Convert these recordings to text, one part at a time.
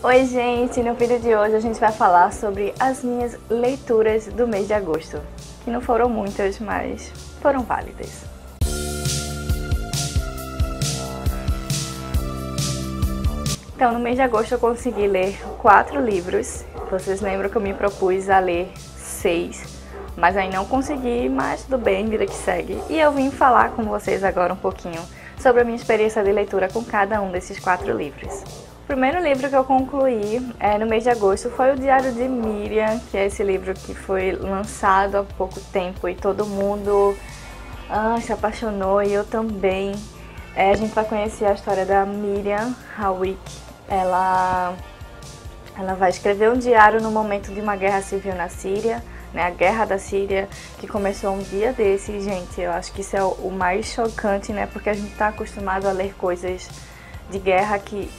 Oi gente, no vídeo de hoje a gente vai falar sobre as minhas leituras do mês de agosto, que não foram muitas, mas foram válidas. Então, no mês de agosto eu consegui ler 4 livros. Vocês lembram que eu me propus a ler 6, mas aí não consegui, mas tudo bem, vida que segue. E eu vim falar com vocês agora um pouquinho sobre a minha experiência de leitura com cada um desses 4 livros. O primeiro livro que eu concluí no mês de agosto foi o Diário de Miriam, que é esse livro que foi lançado há pouco tempo e todo mundo se apaixonou, e eu também. A gente vai conhecer a história da Miriam Hawick. Ela vai escrever um diário no momento de uma guerra civil na Síria, né? A guerra da Síria, que começou um dia desse. Gente, eu acho que isso é o mais chocante, né? Porque a gente está acostumado a ler coisas de guerra que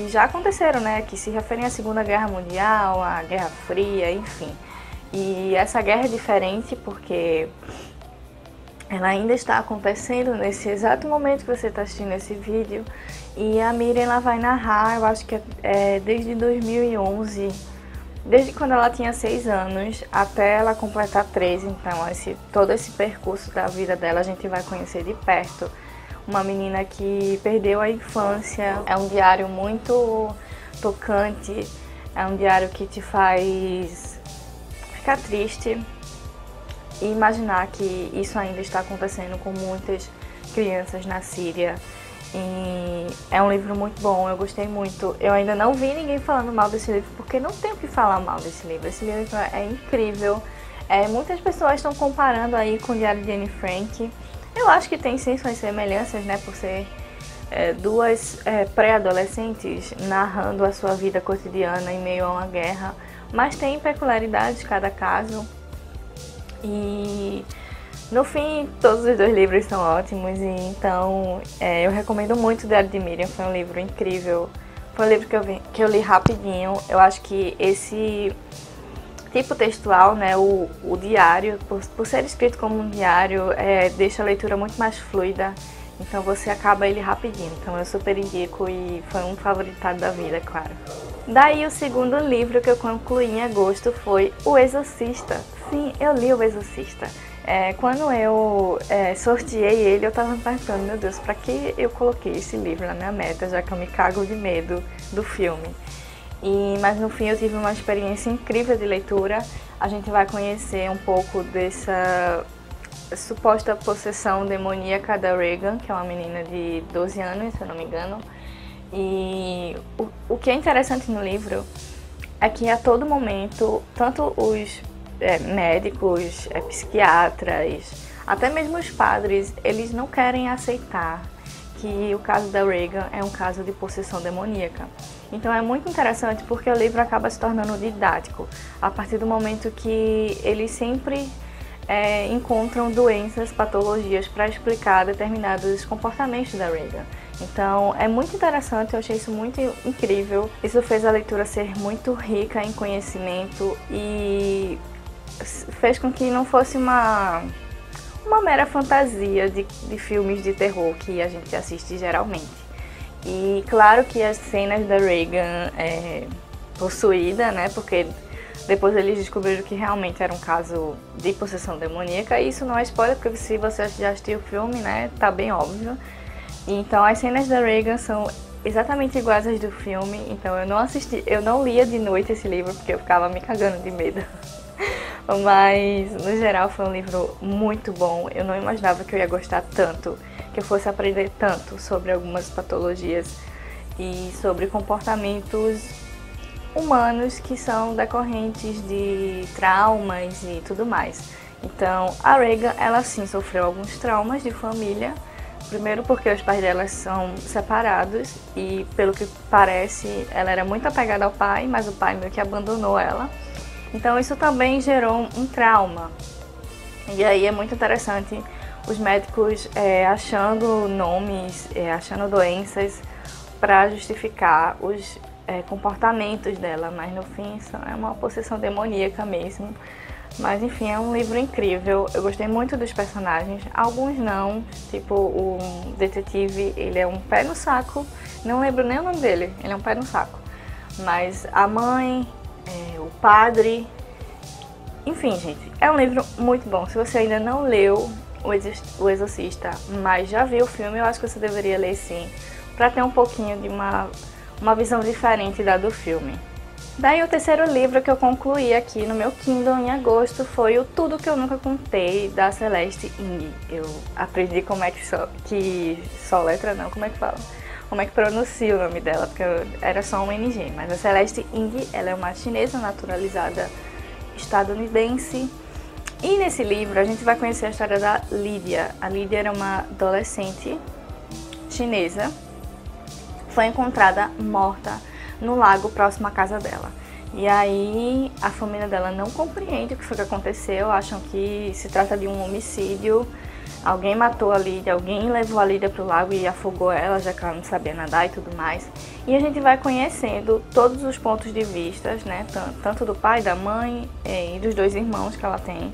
já aconteceram, né? Que se referem à Segunda Guerra Mundial, à Guerra Fria, enfim. E essa guerra é diferente porque ela ainda está acontecendo nesse exato momento que você está assistindo esse vídeo. E a Miriam, ela vai narrar, eu acho que desde 2011, desde quando ela tinha 6 anos até ela completar 13. Então todo esse percurso da vida dela a gente vai conhecer de perto. Uma menina que perdeu a infância. É um diário muito tocante, é um diário que te faz ficar triste e imaginar que isso ainda está acontecendo com muitas crianças na Síria. E é um livro muito bom, eu gostei muito. Eu ainda não vi ninguém falando mal desse livro, porque não tem o que falar mal desse livro. Esse livro é incrível. Muitas pessoas estão comparando aí com o Diário de Anne Frank. Eu acho que tem sim suas semelhanças, né, por ser duas pré-adolescentes narrando a sua vida cotidiana em meio a uma guerra, mas tem peculiaridades cada caso. E no fim, todos os 2 livros são ótimos, e então eu recomendo muito o Diário de Miriam. Foi um livro incrível, foi um livro que eu li rapidinho. Eu acho que esse tipo textual, né, o diário, por ser escrito como um diário, deixa a leitura muito mais fluida, então você acaba ele rapidinho. Então eu super indico e foi um favoritado da vida, claro. Daí o segundo livro que eu concluí em agosto foi O Exorcista. Sim, eu li O Exorcista. Quando eu sorteei ele, eu tava me perguntando, meu Deus, pra que eu coloquei esse livro na minha meta, já que eu me cago de medo do filme. Mas no fim eu tive uma experiência incrível de leitura. A gente vai conhecer um pouco dessa suposta possessão demoníaca da Regan, que é uma menina de 12 anos, se eu não me engano. E o que é interessante no livro é que a todo momento, tanto os médicos, psiquiatras, até mesmo os padres, eles não querem aceitar que o caso da Regan é um caso de possessão demoníaca. Então é muito interessante porque o livro acaba se tornando didático a partir do momento que eles sempre encontram doenças, patologias para explicar determinados comportamentos da Regan. Então é muito interessante, eu achei isso muito incrível. Isso fez a leitura ser muito rica em conhecimento e fez com que não fosse uma mera fantasia de filmes de terror que a gente assiste geralmente. E claro que as cenas da Regan possuída, né, porque depois eles descobriram que realmente era um caso de possessão demoníaca, e isso não é spoiler, porque se você já assistiu o filme, né, tá bem óbvio. Então as cenas da Regan são exatamente iguais às do filme, então eu não lia de noite esse livro porque eu ficava me cagando de medo. Mas no geral foi um livro muito bom. Eu não imaginava que eu ia gostar tanto, que eu fosse aprender tanto sobre algumas patologias e sobre comportamentos humanos que são decorrentes de traumas e tudo mais. Então a Regan, ela sim sofreu alguns traumas de família. Primeiro porque os pais dela são separados e, pelo que parece, ela era muito apegada ao pai, mas o pai meio que abandonou ela. Então isso também gerou um trauma. E aí é muito interessante os médicos achando nomes, achando doenças para justificar os comportamentos dela, mas no fim isso é uma possessão demoníaca mesmo. Mas enfim, é um livro incrível. Eu gostei muito dos personagens, alguns não, tipo o detetive, ele é um pé no saco, não lembro nem o nome dele, ele é um pé no saco. Mas a mãe, o padre, enfim, gente, é um livro muito bom. Se você ainda não leu O Exorcista, mas já viu o filme, eu acho que você deveria ler sim, para ter um pouquinho de uma visão diferente da do filme. Daí o terceiro livro que eu concluí aqui no meu Kindle em agosto foi o Tudo Que Eu Nunca Contei, da Celeste Ng. Eu aprendi como é que soletra não, como é que fala? Como é que pronuncia o nome dela, porque era só um NG. Mas a Celeste Ng, ela é uma chinesa naturalizada estadunidense. E nesse livro a gente vai conhecer a história da Lídia. A Lídia era uma adolescente chinesa, foi encontrada morta no lago próximo à casa dela. E aí a família dela não compreende o que foi que aconteceu, acham que se trata de um homicídio, alguém matou a Lídia, alguém levou a Lídia para o lago e afogou ela, já que ela não sabia nadar e tudo mais. E a gente vai conhecendo todos os pontos de vista, né, tanto do pai, da mãe e dos dois irmãos que ela tem.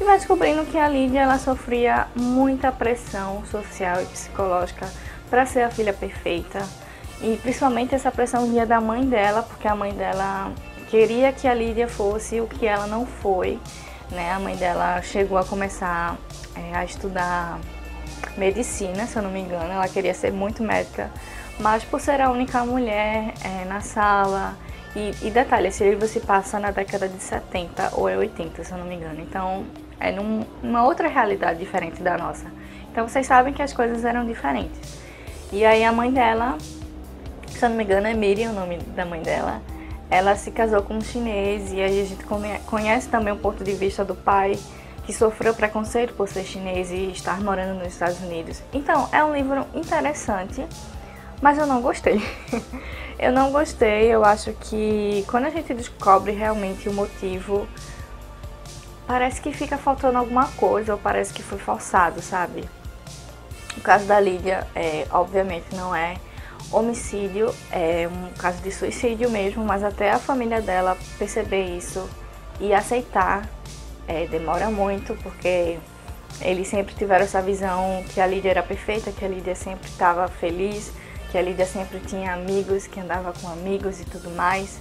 E vai descobrindo que a Lídia, ela sofria muita pressão social e psicológica para ser a filha perfeita. E principalmente essa pressão vinha da mãe dela, porque a mãe dela queria que a Lídia fosse o que ela não foi, né? A mãe dela chegou a começar a estudar medicina, se eu não me engano, ela queria ser muito médica, mas por ser a única mulher na sala, e detalhe, esse livro se passa na década de 70 ou 80, se eu não me engano, então é numa outra realidade diferente da nossa. Então vocês sabem que as coisas eram diferentes. E aí a mãe dela, se eu não me engano é Miriam o nome da mãe dela, ela se casou com um chinês, e aí a gente conhece também o ponto de vista do pai, que sofreu preconceito por ser chinês e estar morando nos Estados Unidos. Então, é um livro interessante, mas eu não gostei. Eu não gostei, eu acho que quando a gente descobre realmente o motivo, parece que fica faltando alguma coisa, ou parece que foi forçado, sabe? O caso da Lídia, obviamente não é homicídio, é um caso de suicídio mesmo, mas até a família dela perceber isso e aceitar demora muito, porque eles sempre tiveram essa visão que a Lídia era perfeita, que a Lídia sempre estava feliz, que a Lídia sempre tinha amigos, que andava com amigos e tudo mais.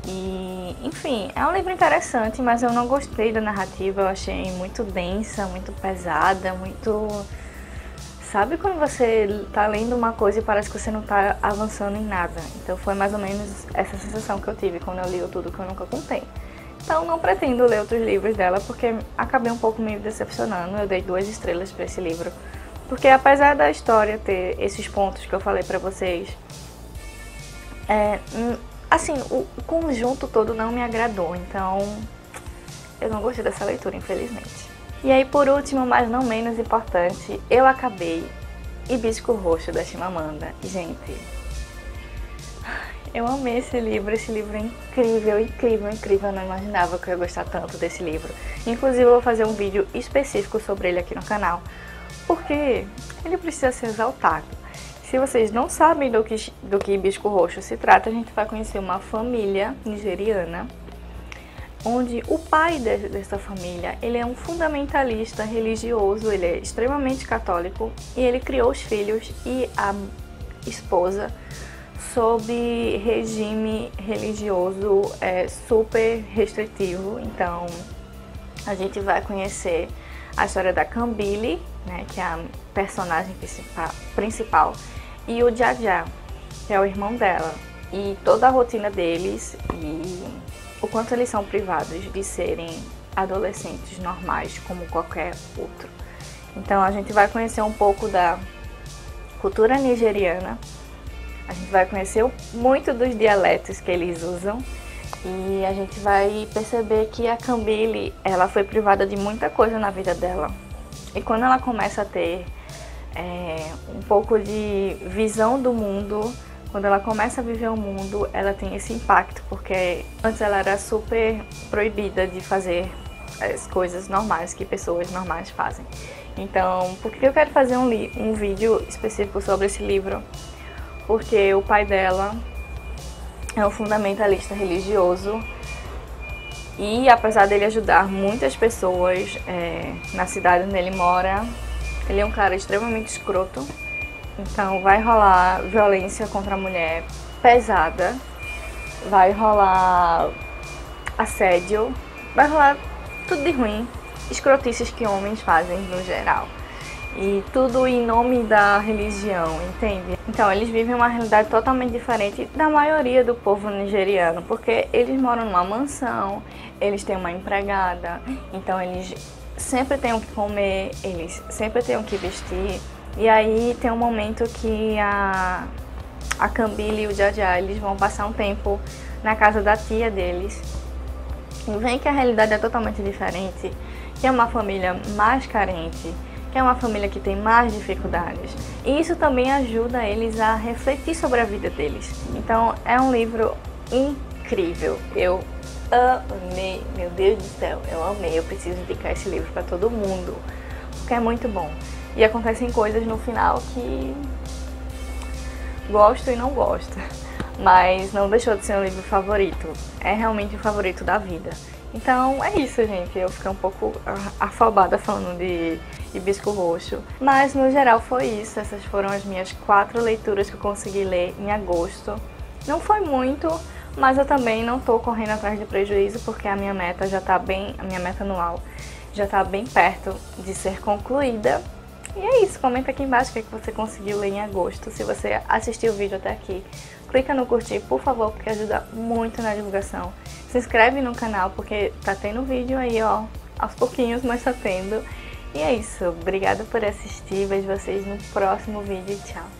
E, enfim, é um livro interessante, mas eu não gostei da narrativa, eu achei muito densa, muito pesada, muito... Sabe quando você tá lendo uma coisa e parece que você não tá avançando em nada? Então foi mais ou menos essa sensação que eu tive quando eu li o Tudo Que Eu Nunca Contei. Então não pretendo ler outros livros dela, porque acabei um pouco me decepcionando. Eu dei 2 estrelas para esse livro, porque apesar da história ter esses pontos que eu falei pra vocês, assim, o conjunto todo não me agradou, então eu não gostei dessa leitura, infelizmente. E aí, por último, mas não menos importante, eu acabei Hibisco Roxo, da Chimamanda. Gente, eu amei esse livro é incrível, incrível, incrível. Eu não imaginava que eu ia gostar tanto desse livro. Inclusive, eu vou fazer um vídeo específico sobre ele aqui no canal, porque ele precisa ser exaltado. Se vocês não sabem do que Hibisco Roxo se trata, a gente vai conhecer uma família nigeriana, onde o pai dessa família, ele é um fundamentalista religioso, ele é extremamente católico, e ele criou os filhos e a esposa sob regime religioso super restritivo. Então a gente vai conhecer a história da Kambili, né, que é a personagem principal, e o Jaja, que é o irmão dela, e toda a rotina deles e o quanto eles são privados de serem adolescentes normais como qualquer outro. Então a gente vai conhecer um pouco da cultura nigeriana, a gente vai conhecer muito dos dialetos que eles usam, e a gente vai perceber que a Kambili, ela foi privada de muita coisa na vida dela. E quando ela começa a ter um pouco de visão do mundo, quando ela começa a viver o mundo, ela tem esse impacto, porque antes ela era super proibida de fazer as coisas normais que pessoas normais fazem. Então, por que eu quero fazer um vídeo específico sobre esse livro? Porque o pai dela é um fundamentalista religioso, e apesar dele ajudar muitas pessoas na cidade onde ele mora, ele é um cara extremamente escroto. Então vai rolar violência contra a mulher pesada, vai rolar assédio, vai rolar tudo de ruim, escrotices que homens fazem no geral. E tudo em nome da religião, entende? Então eles vivem uma realidade totalmente diferente da maioria do povo nigeriano, porque eles moram numa mansão, eles têm uma empregada, então eles sempre têm o que comer, eles sempre têm o que vestir. E aí tem um momento que a Kambili e o Jaja, eles vão passar um tempo na casa da tia deles. E vem que a realidade é totalmente diferente, que é uma família mais carente, que é uma família que tem mais dificuldades. E isso também ajuda eles a refletir sobre a vida deles. Então é um livro incrível. Eu amei, meu Deus do céu, eu amei. Eu preciso indicar esse livro para todo mundo, porque é muito bom. E acontecem coisas no final que gosto e não gosto, mas não deixou de ser um livro favorito. É realmente o favorito da vida. Então é isso, gente. Eu fiquei um pouco afobada falando de Hibisco Roxo, mas no geral foi isso. Essas foram as minhas 4 leituras que eu consegui ler em agosto. Não foi muito, mas eu também não tô correndo atrás de prejuízo, porque a minha meta já tá bem, a minha meta anual já tá bem perto de ser concluída. E é isso, comenta aqui embaixo o que você conseguiu ler em agosto. Se você assistiu o vídeo até aqui, clica no curtir, por favor, porque ajuda muito na divulgação. Se inscreve no canal, porque tá tendo vídeo aí, ó, aos pouquinhos, mas tá tendo. E é isso, obrigada por assistir, vejo vocês no próximo vídeo, tchau!